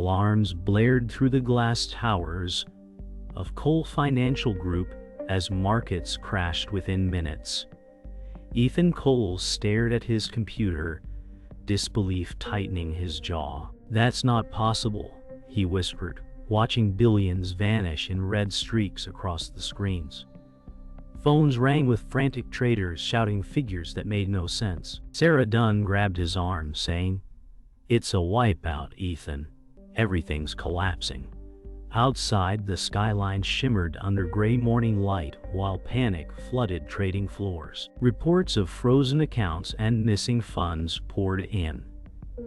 Alarms blared through the glass towers of Cole Financial Group as markets crashed within minutes. Ethan Cole stared at his computer, disbelief tightening his jaw. "That's not possible," he whispered, watching billions vanish in red streaks across the screens. Phones rang with frantic traders shouting figures that made no sense. Sarah Dunn grabbed his arm, saying, "It's a wipeout, Ethan. Everything's collapsing." Outside, the skyline shimmered under gray morning light while panic flooded trading floors. Reports of frozen accounts and missing funds poured in.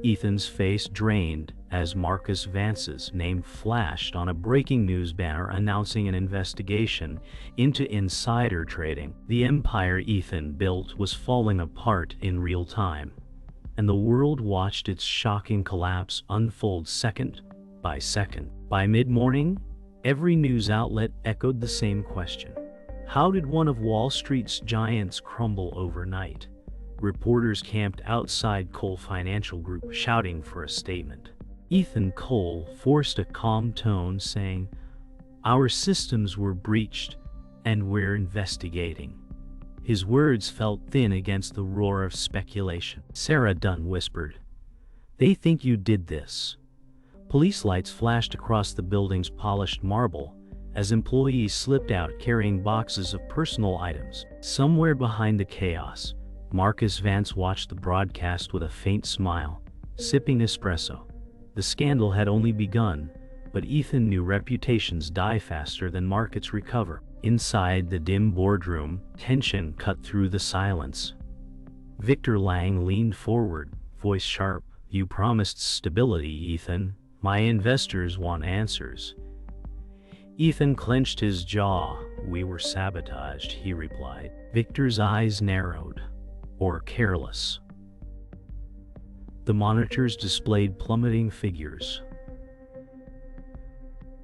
Ethan's face drained as Marcus Vance's name flashed on a breaking news banner announcing an investigation into insider trading. The empire Ethan built was falling apart in real time, and the world watched its shocking collapse unfold second by second. By mid-morning, every news outlet echoed the same question. How did one of Wall Street's giants crumble overnight? Reporters camped outside Cole Financial Group shouting for a statement. Ethan Cole forced a calm tone, saying, "Our systems were breached, and we're investigating." His words felt thin against the roar of speculation. Sarah Dunn whispered, "They think you did this." Police lights flashed across the building's polished marble as employees slipped out carrying boxes of personal items. Somewhere behind the chaos, Marcus Vance watched the broadcast with a faint smile, sipping espresso. The scandal had only begun, but Ethan knew reputations die faster than markets recover. Inside the dim boardroom, tension cut through the silence. Victor Lang leaned forward, voice sharp. "You promised stability, Ethan. My investors want answers." Ethan clenched his jaw. "We were sabotaged," he replied. Victor's eyes narrowed. "Or careless." The monitors displayed plummeting figures.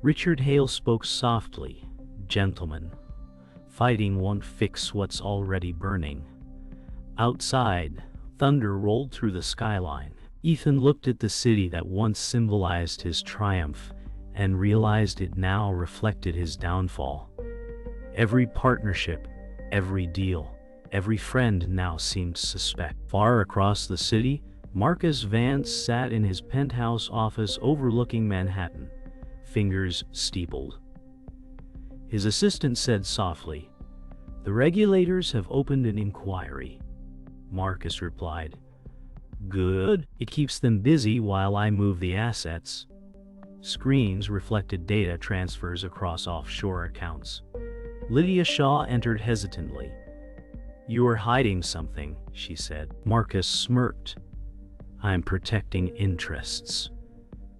Richard Hale spoke softly. "Gentlemen, fighting won't fix what's already burning." Outside, thunder rolled through the skyline. Ethan looked at the city that once symbolized his triumph and realized it now reflected his downfall. Every partnership, every deal, every friend now seemed suspect. Far across the city, Marcus Vance sat in his penthouse office overlooking Manhattan, fingers steepled. His assistant said softly, "The regulators have opened an inquiry." Marcus replied, "Good. It keeps them busy while I move the assets." Screens reflected data transfers across offshore accounts. Lydia Shaw entered hesitantly. "You are hiding something," she said. Marcus smirked. "I'm protecting interests."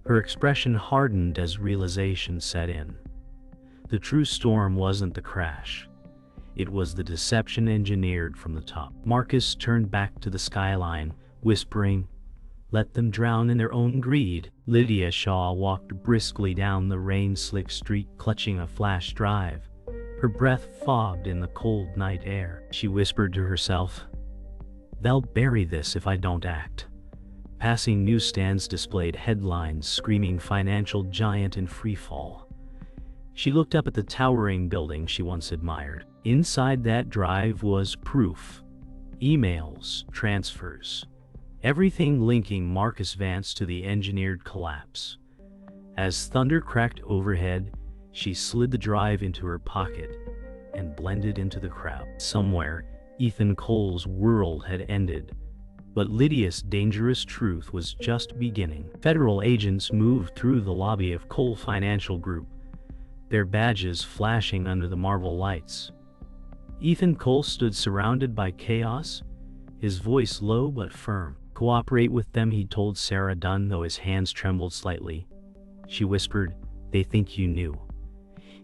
Her expression hardened as realization set in. The true storm wasn't the crash. It was the deception engineered from the top. Marcus turned back to the skyline, whispering, "Let them drown in their own greed." Lydia Shaw walked briskly down the rain-slick street, clutching a flash drive. Her breath fogged in the cold night air. She whispered to herself, "They'll bury this if I don't act." Passing newsstands displayed headlines screaming financial giant in freefall. She looked up at the towering building she once admired. Inside that drive was proof. Emails, transfers, everything linking Marcus Vance to the engineered collapse. As thunder cracked overhead, she slid the drive into her pocket and blended into the crowd. Somewhere, Ethan Cole's world had ended, but Lydia's dangerous truth was just beginning. Federal agents moved through the lobby of Cole Financial Group, their badges flashing under the marble lights. Ethan Cole stood surrounded by chaos, his voice low but firm. "Cooperate with them," he told Sarah Dunn, though his hands trembled slightly. She whispered, "They think you knew."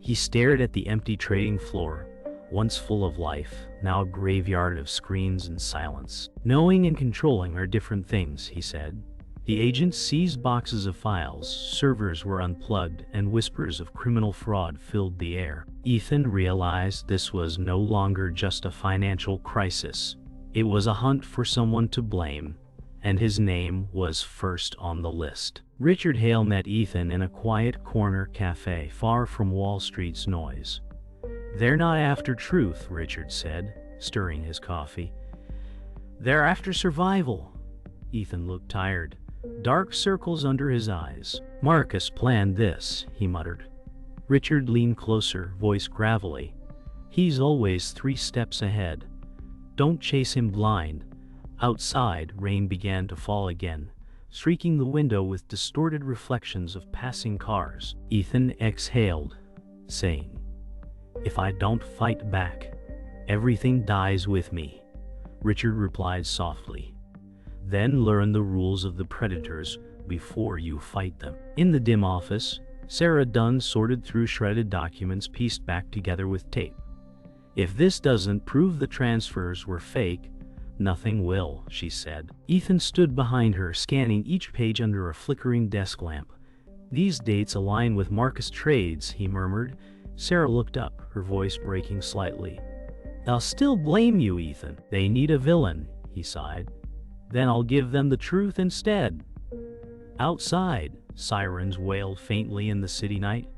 He stared at the empty trading floor, once full of life, now a graveyard of screens and silence. "Knowing and controlling are different things," he said. The agents seized boxes of files, servers were unplugged, and whispers of criminal fraud filled the air. Ethan realized this was no longer just a financial crisis. It was a hunt for someone to blame, and his name was first on the list. Richard Hale met Ethan in a quiet corner cafe far from Wall Street's noise. "They're not after truth," Richard said, stirring his coffee. "They're after survival." Ethan looked tired, dark circles under his eyes. "Marcus planned this," he muttered. Richard leaned closer, voice gravelly. "He's always 3 steps ahead. Don't chase him blind." Outside, rain began to fall again, streaking the window with distorted reflections of passing cars. Ethan exhaled, saying, "If I don't fight back, everything dies with me." Richard replied softly, "Then learn the rules of the predators before you fight them." In the dim office, Sarah Dunn sorted through shredded documents pieced back together with tape. "If this doesn't prove the transfers were fake, nothing will," she said. Ethan stood behind her, scanning each page under a flickering desk lamp. "These dates align with Marcus' trades," he murmured. Sarah looked up, her voice breaking slightly. "They'll still blame you, Ethan. They need a villain," he sighed. "Then I'll give them the truth instead." Outside, sirens wailed faintly in the city night.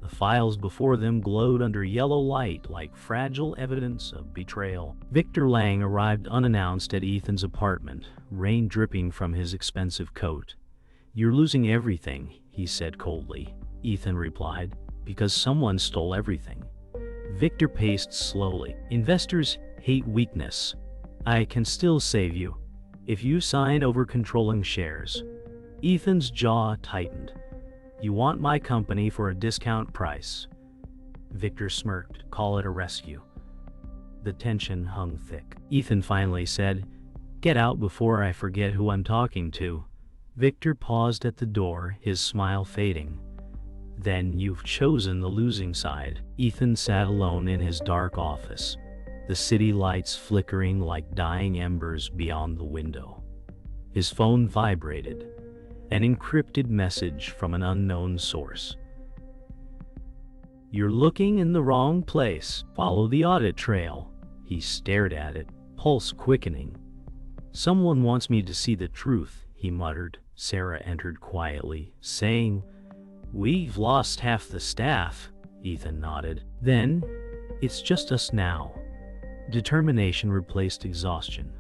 The files before them glowed under yellow light like fragile evidence of betrayal. Victor Lang arrived unannounced at Ethan's apartment, rain dripping from his expensive coat. "You're losing everything," he said coldly. Ethan replied, "Because someone stole everything." Victor paced slowly. "Investors hate weakness. I can still save you if you sign over controlling shares." Ethan's jaw tightened. "You want my company for a discount price?" Victor smirked. "Call it a rescue." The tension hung thick. Ethan finally said, "Get out before I forget who I'm talking to." Victor paused at the door, his smile fading. "Then you've chosen the losing side." Ethan sat alone in his dark office, the city lights flickering like dying embers beyond the window. His phone vibrated. An encrypted message from an unknown source. "You're looking in the wrong place. Follow the audit trail." He stared at it, pulse quickening. "Someone wants me to see the truth," he muttered. Sarah entered quietly, saying, "We've lost half the staff." Ethan nodded. "Then, it's just us now." Determination replaced exhaustion.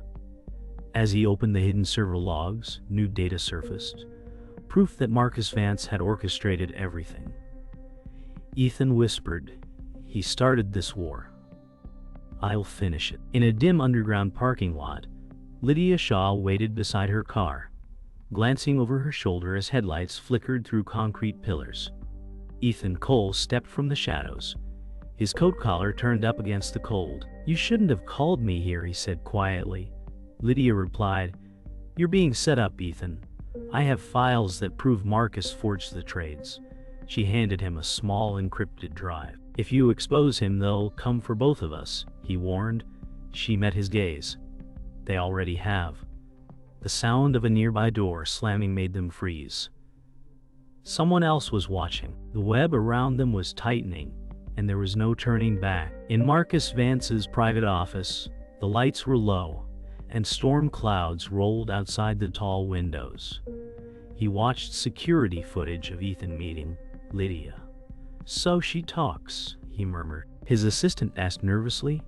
As he opened the hidden server logs, new data surfaced. Proof that Marcus Vance had orchestrated everything. Ethan whispered, "He started this war. I'll finish it." In a dim underground parking lot, Lydia Shaw waited beside her car, glancing over her shoulder as headlights flickered through concrete pillars. Ethan Cole stepped from the shadows, his coat collar turned up against the cold. "You shouldn't have called me here," he said quietly. Lydia replied, "You're being set up, Ethan. I have files that prove Marcus forged the trades." She handed him a small encrypted drive. "If you expose him, they'll come for both of us," he warned. She met his gaze. "They already have." The sound of a nearby door slamming made them freeze. Someone else was watching. The web around them was tightening, and there was no turning back. In Marcus Vance's private office, the lights were low, and storm clouds rolled outside the tall windows. He watched security footage of Ethan meeting Lydia. "So she talks," he murmured. His assistant asked nervously.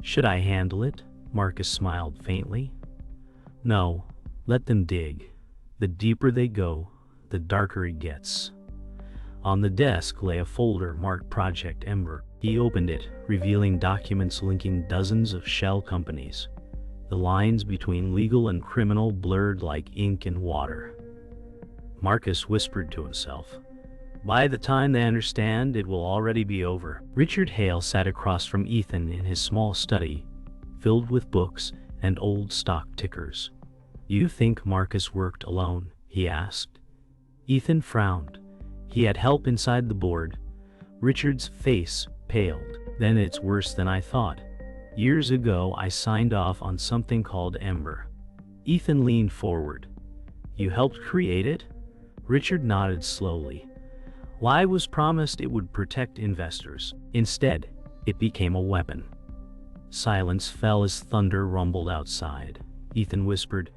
"Should I handle it?" Marcus smiled faintly. "No, let them dig. The deeper they go, the darker it gets." On the desk lay a folder marked Project Ember. He opened it, revealing documents linking dozens of shell companies. The lines between legal and criminal blurred like ink and water. Marcus whispered to himself, "By the time they understand, it will already be over." Richard Hale sat across from Ethan in his small study, filled with books and old stock tickers. "You think Marcus worked alone?" he asked. Ethan frowned. He had help inside the board. Richard's face paled. "Then it's worse than I thought. Years ago I signed off on something called Ember." Ethan leaned forward. "You helped create it?" Richard nodded slowly. "Lie was promised it would protect investors. Instead, it became a weapon." Silence fell as thunder rumbled outside. Ethan whispered,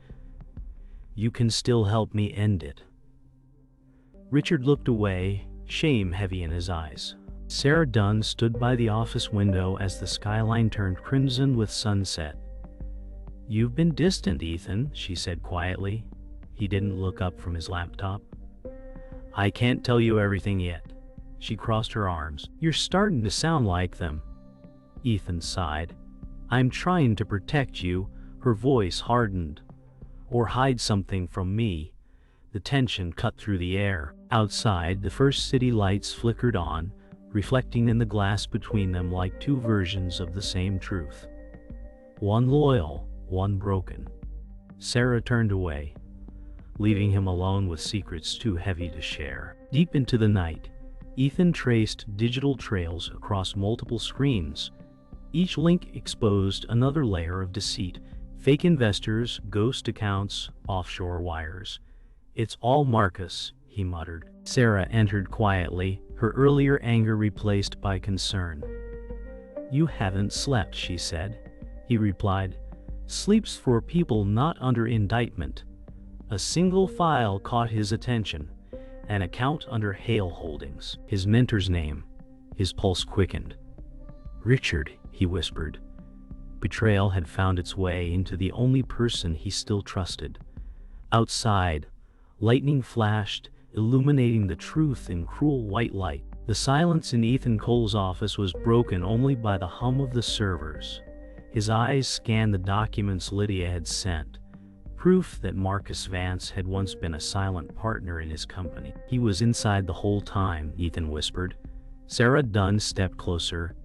You can still help me end it." Richard looked away, shame heavy in his eyes. Sarah Dunn stood by the office window as the skyline turned crimson with sunset. "You've been distant, Ethan," she said quietly. He didn't look up from his laptop. "I can't tell you everything yet." She crossed her arms. "You're starting to sound like them." Ethan sighed. "I'm trying to protect you." Her voice hardened. "Or hide something from me." The tension cut through the air. Outside, the first city lights flickered on, reflecting in the glass between them like two versions of the same truth. One loyal, one broken. Sarah turned away, leaving him alone with secrets too heavy to share. Deep into the night, Ethan traced digital trails across multiple screens. Each link exposed another layer of deceit: fake investors, ghost accounts, offshore wires. "It's all Marcus," he muttered. Sarah entered quietly, her earlier anger replaced by concern. "You haven't slept," she said. He replied, "Sleep's for people not under indictment." A single file caught his attention, an account under Hale Holdings. His mentor's name. His pulse quickened. "Richard," he whispered. Betrayal had found its way into the only person he still trusted. Outside, lightning flashed, illuminating the truth in cruel white light. The silence in Ethan Cole's office was broken only by the hum of the servers. His eyes scanned the documents Lydia had sent, proof that Marcus Vance had once been a silent partner in his company. "He was inside the whole time," Ethan whispered. Sarah Dunn stepped closer.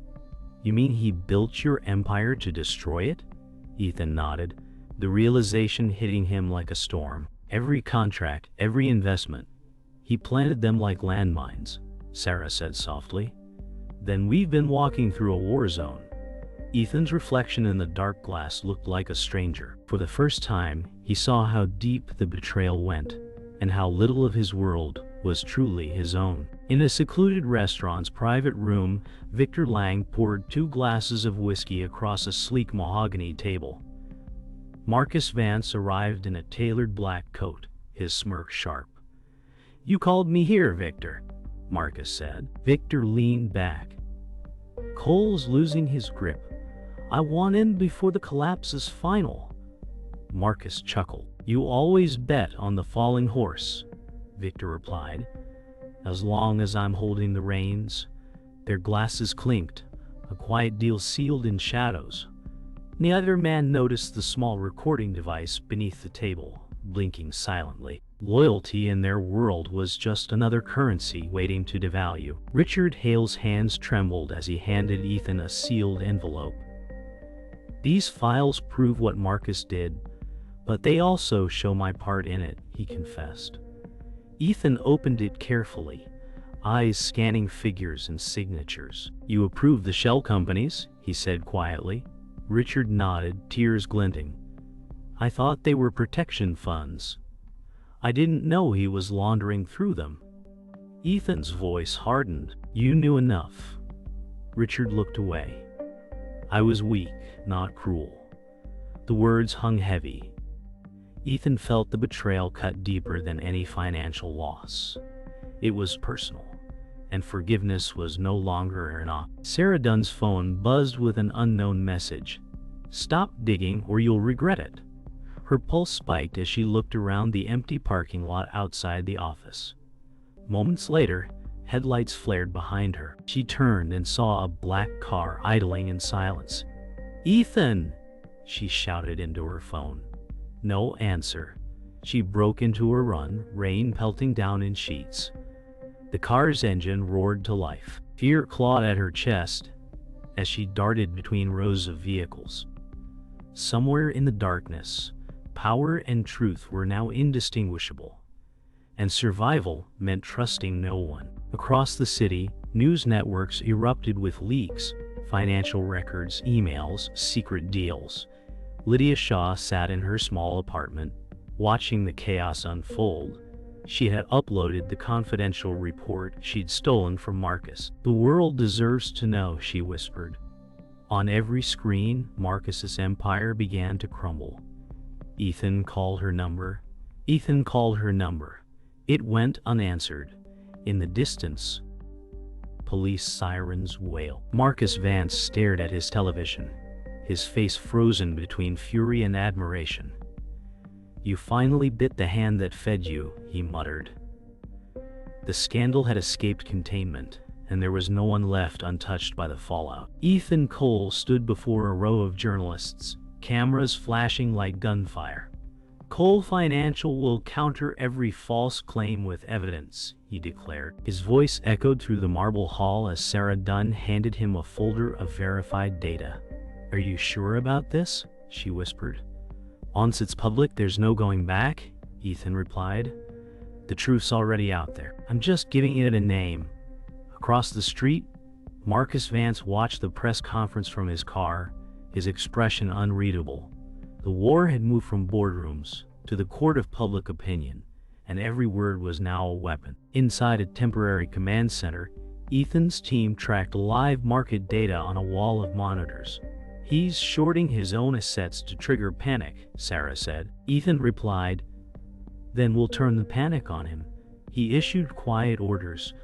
"You mean he built your empire to destroy it?" Ethan nodded, the realization hitting him like a storm. "Every contract, every investment. He planted them like landmines," Sarah said softly. "Then we've been walking through a war zone." Ethan's reflection in the dark glass looked like a stranger. For the first time, he saw how deep the betrayal went, and how little of his world was truly his own. In a secluded restaurant's private room, Victor Lang poured 2 glasses of whiskey across a sleek mahogany table. Marcus Vance arrived in a tailored black coat, his smirk sharp. "You called me here, Victor," Marcus said. Victor leaned back. "Cole's losing his grip. I want in before the collapse is final." Marcus chuckled. "You always bet on the falling horse," Victor replied. "As long as I'm holding the reins." Their glasses clinked, a quiet deal sealed in shadows. Neither man noticed the small recording device beneath the table, blinking silently. Loyalty in their world was just another currency waiting to devalue. Richard Hale's hands trembled as he handed Ethan a sealed envelope. "These files prove what Marcus did, but they also show my part in it," he confessed. Ethan opened it carefully, eyes scanning figures and signatures. "You approve the shell companies?" he said quietly. Richard nodded, tears glinting. "I thought they were protection funds. I didn't know he was laundering through them." Ethan's voice hardened. "You knew enough." Richard looked away. "I was weak, not cruel." The words hung heavy. Ethan felt the betrayal cut deeper than any financial loss. It was personal, and forgiveness was no longer an option. Sarah Dunn's phone buzzed with an unknown message. "Stop digging or you'll regret it." Her pulse spiked as she looked around the empty parking lot outside the office. Moments later, headlights flared behind her. She turned and saw a black car idling in silence. "Ethan!" she shouted into her phone. No answer. She broke into a run, rain pelting down in sheets. The car's engine roared to life. Fear clawed at her chest as she darted between rows of vehicles. Somewhere in the darkness, power and truth were now indistinguishable, and survival meant trusting no one. Across the city, news networks erupted with leaks, financial records, emails, secret deals. Lydia Shaw sat in her small apartment, watching the chaos unfold. She had uploaded the confidential report she'd stolen from Marcus. "The world deserves to know," she whispered. On every screen, Marcus's empire began to crumble. Ethan called her number. Ethan called her number. It went unanswered. In the distance, police sirens wailed. Marcus Vance stared at his television, his face frozen between fury and admiration. "You finally bit the hand that fed you," he muttered. The scandal had escaped containment, and there was no one left untouched by the fallout. Ethan Cole stood before a row of journalists, cameras flashing like gunfire. "Cole Financial will counter every false claim with evidence," he declared. His voice echoed through the marble hall as Sarah Dunn handed him a folder of verified data. "Are you sure about this?" she whispered. "Once it's public, there's no going back," Ethan replied. "The truth's already out there. I'm just giving it a name." Across the street, Marcus Vance watched the press conference from his car, his expression unreadable. The war had moved from boardrooms to the court of public opinion, and every word was now a weapon. Inside a temporary command center, Ethan's team tracked live market data on a wall of monitors. "He's shorting his own assets to trigger panic," Sarah said. Ethan replied, "Then we'll turn the panic on him." He issued quiet orders,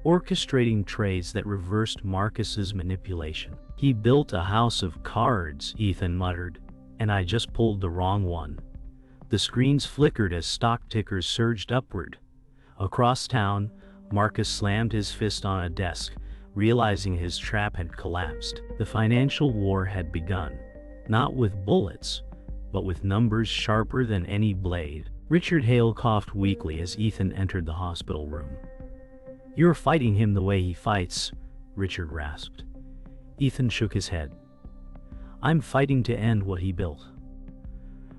orchestrating trades that reversed Marcus's manipulation. "He built a house of cards," Ethan muttered, "and I just pulled the wrong one." The screens flickered as stock tickers surged upward. Across town, Marcus slammed his fist on a desk, realizing his trap had collapsed. The financial war had begun, not with bullets, but with numbers sharper than any blade. Richard Hale coughed weakly as Ethan entered the hospital room. "You're fighting him the way he fights," Richard rasped. Ethan shook his head. "I'm fighting to end what he built."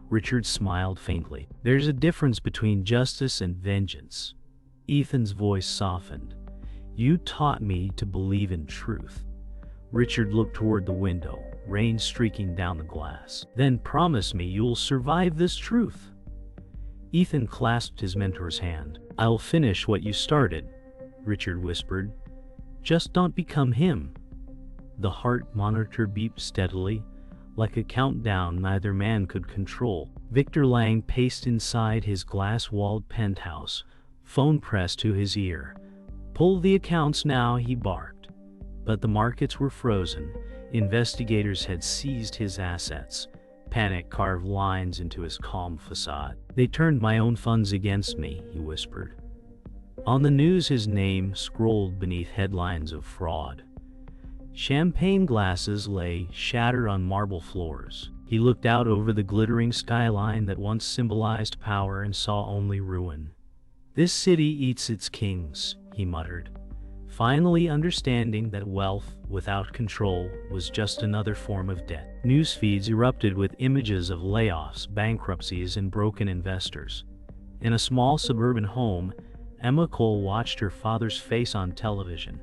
Richard smiled faintly. "There's a difference between justice and vengeance." Ethan's voice softened. "You taught me to believe in truth." Richard looked toward the window, rain streaking down the glass. "Then promise me you'll survive this truth." Ethan clasped his mentor's hand. "I'll finish what you started," Richard whispered. "Just don't become him." The heart monitor beeped steadily, like a countdown neither man could control. Victor Lang paced inside his glass-walled penthouse, phone pressed to his ear. "Pull the accounts now," he barked. But the markets were frozen. Investigators had seized his assets. Panic carved lines into his calm facade. "They turned my own funds against me," he whispered. On the news, his name scrolled beneath headlines of fraud. Champagne glasses lay shattered on marble floors. He looked out over the glittering skyline that once symbolized power and saw only ruin. "This city eats its kings," he muttered, finally understanding that wealth without control was just another form of debt. News feeds erupted with images of layoffs, bankruptcies, and broken investors. In a small suburban home, Emma Cole watched her father's face on television.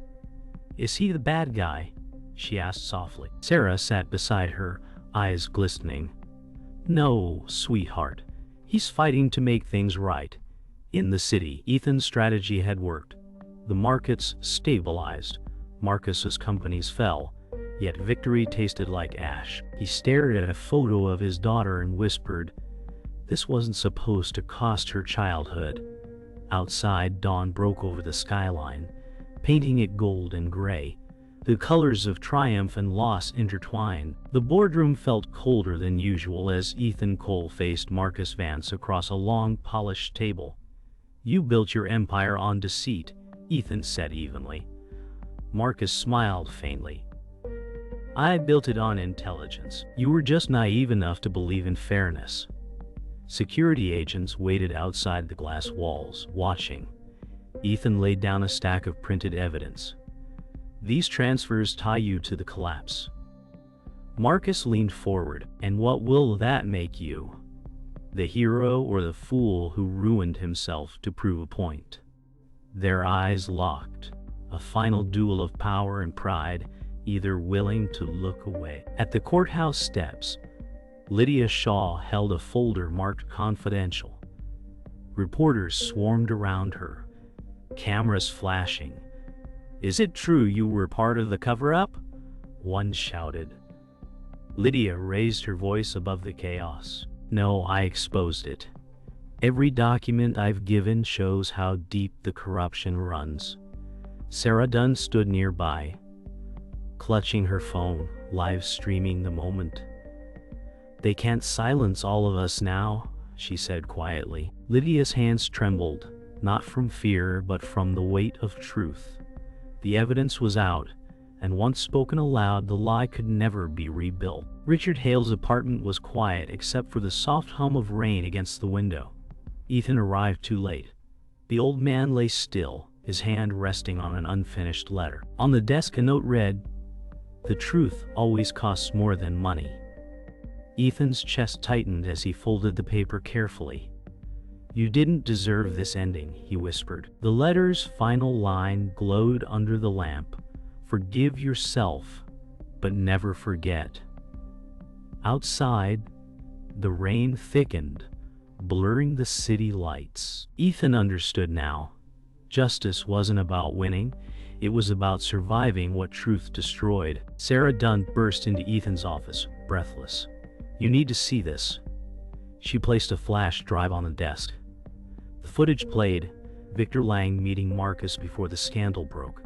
"Is he the bad guy?" she asked softly. Sarah sat beside her, eyes glistening. "No, sweetheart. He's fighting to make things right." In the city, Ethan's strategy had worked. The markets stabilized. Marcus's companies fell, yet victory tasted like ash. He stared at a photo of his daughter and whispered, "This wasn't supposed to cost her childhood." Outside, dawn broke over the skyline, painting it gold and gray. The colors of triumph and loss intertwined. The boardroom felt colder than usual as Ethan Cole faced Marcus Vance across a long, polished table. "You built your empire on deceit," Ethan said evenly. Marcus smiled faintly. "I built it on intelligence. You were just naive enough to believe in fairness." Security agents waited outside the glass walls, watching. Ethan laid down a stack of printed evidence. "These transfers tie you to the collapse." Marcus leaned forward. "And what will that make you? The hero or the fool who ruined himself to prove a point?" Their eyes locked. A final duel of power and pride, either willing to look away. At the courthouse steps, Lydia Shaw held a folder marked confidential. Reporters swarmed around her, cameras flashing. "Is it true you were part of the cover-up?" one shouted. Lydia raised her voice above the chaos. "No, I exposed it." Every document I've given shows how deep the corruption runs. Sarah Dunn stood nearby, clutching her phone, live streaming the moment. "They can't silence all of us now," she said quietly. Lydia's hands trembled, not from fear but from the weight of truth. The evidence was out, and once spoken aloud, the lie could never be rebuilt. Richard Hale's apartment was quiet except for the soft hum of rain against the window. Ethan arrived too late. The old man lay still, his hand resting on an unfinished letter. On the desk a note read, "The truth always costs more than money." Ethan's chest tightened as he folded the paper carefully. "You didn't deserve this ending," he whispered. The letter's final line glowed under the lamp. "Forgive yourself, but never forget." Outside, the rain thickened, blurring the city lights. Ethan understood now. Justice wasn't about winning, it was about surviving what truth destroyed. Sarah Dunn burst into Ethan's office, breathless. "You need to see this." She placed a flash drive on the desk. The footage played, Victor Lang meeting Marcus before the scandal broke.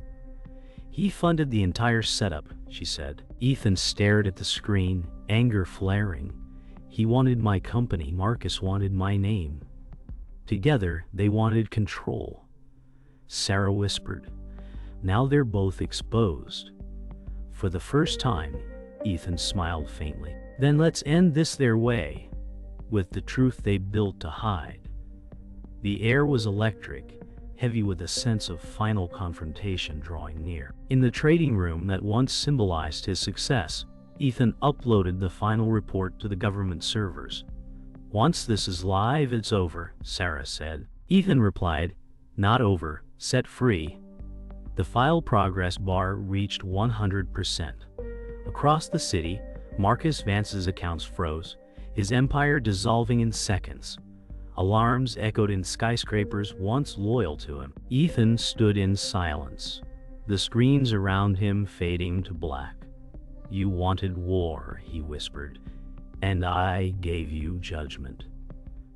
"He funded the entire setup," she said. Ethan stared at the screen, anger flaring. "He wanted my company, Marcus wanted my name. Together, they wanted control." Sarah whispered, "Now they're both exposed." For the first time, Ethan smiled faintly. "Then let's end this their way, with the truth they built to hide." The air was electric, heavy with a sense of final confrontation drawing near. In the trading room that once symbolized his success, Ethan uploaded the final report to the government servers. "Once this is live, it's over," Sarah said. Ethan replied, "Not over, set free." The file progress bar reached 100%. Across the city, Marcus Vance's accounts froze, his empire dissolving in seconds. Alarms echoed in skyscrapers once loyal to him. Ethan stood in silence, the screens around him fading to black. "You wanted war," he whispered, "and I gave you judgment."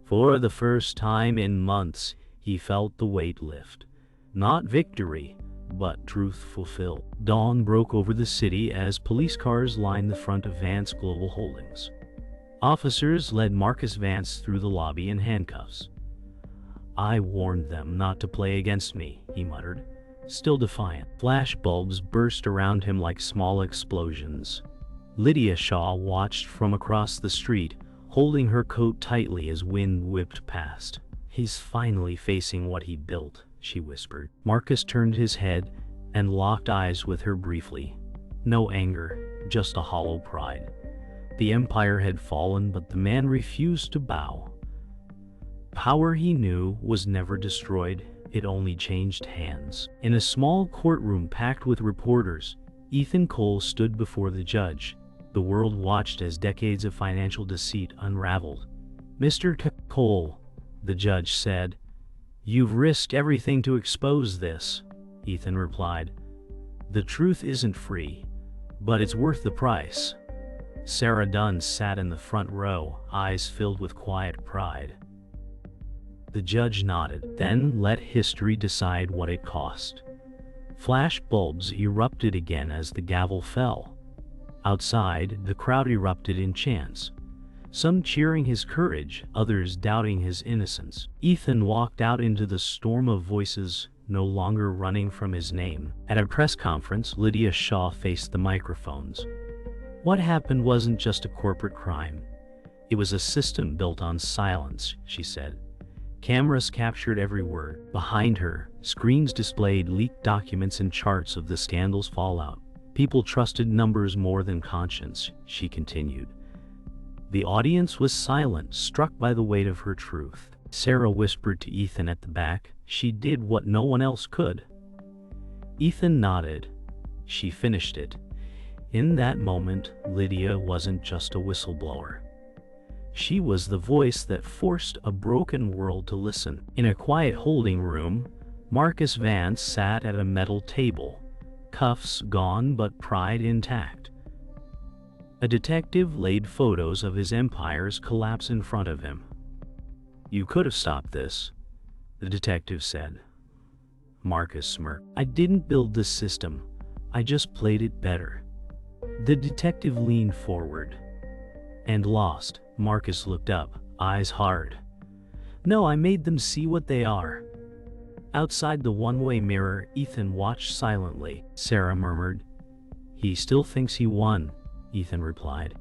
For the first time in months, he felt the weight lift. Not victory, but truth fulfilled. Dawn broke over the city as police cars lined the front of Vance Global Holdings. Officers led Marcus Vance through the lobby in handcuffs. "I warned them not to play against me," he muttered, still defiant. Flash bulbs burst around him like small explosions. Lydia Shaw watched from across the street, holding her coat tightly as wind whipped past. "He's finally facing what he built," she whispered. Marcus turned his head and locked eyes with her briefly. No anger, just a hollow pride. The empire had fallen, but the man refused to bow. Power, he knew, was never destroyed, it only changed hands. In a small courtroom packed with reporters, Ethan Cole stood before the judge. The world watched as decades of financial deceit unraveled. "Mr. Cole," the judge said, "you've risked everything to expose this." Ethan replied, "The truth isn't free, but it's worth the price." Sarah Dunn sat in the front row, eyes filled with quiet pride. The judge nodded, then let history decide what it cost. Flash bulbs erupted again as the gavel fell. Outside, the crowd erupted in chants, some cheering his courage, others doubting his innocence. Ethan walked out into the storm of voices, no longer running from his name. At a press conference, Lydia Shaw faced the microphones. "What happened wasn't just a corporate crime. It was a system built on silence," she said. Cameras captured every word. Behind her, screens displayed leaked documents and charts of the scandal's fallout. "People trusted numbers more than conscience," she continued. The audience was silent, struck by the weight of her truth. Sarah whispered to Ethan at the back, "She did what no one else could." Ethan nodded. She finished it. In that moment, Lydia wasn't just a whistleblower. She was the voice that forced a broken world to listen. In a quiet holding room, Marcus Vance sat at a metal table, cuffs gone but pride intact. A detective laid photos of his empire's collapse in front of him. "You could have stopped this," the detective said. Marcus smirked. "I didn't build this system. I just played it better." The detective leaned forward. "And lost." Marcus looked up, eyes hard. "No, I made them see what they are." Outside the one-way mirror, Ethan watched silently. Sarah murmured. "He still thinks he won," Ethan replied.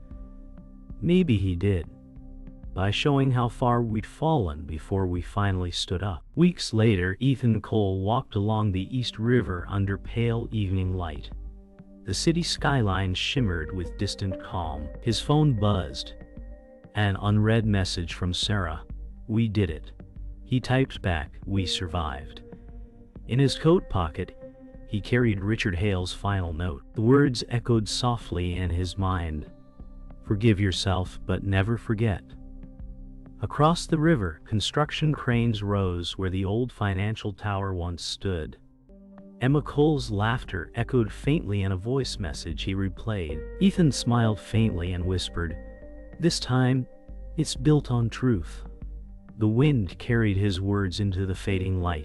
"Maybe he did. By showing how far we'd fallen before we finally stood up." Weeks later, Ethan Cole walked along the East River under pale evening light. The city skyline shimmered with distant calm. His phone buzzed. An unread message from Sarah. "We did it." He typed back, "We survived." In his coat pocket, he carried Richard Hale's final note. The words echoed softly in his mind. "Forgive yourself, but never forget." Across the river, construction cranes rose where the old financial tower once stood. Emma Cole's laughter echoed faintly in a voice message he replayed. Ethan smiled faintly and whispered, "This time, it's built on truth." The wind carried his words into the fading light.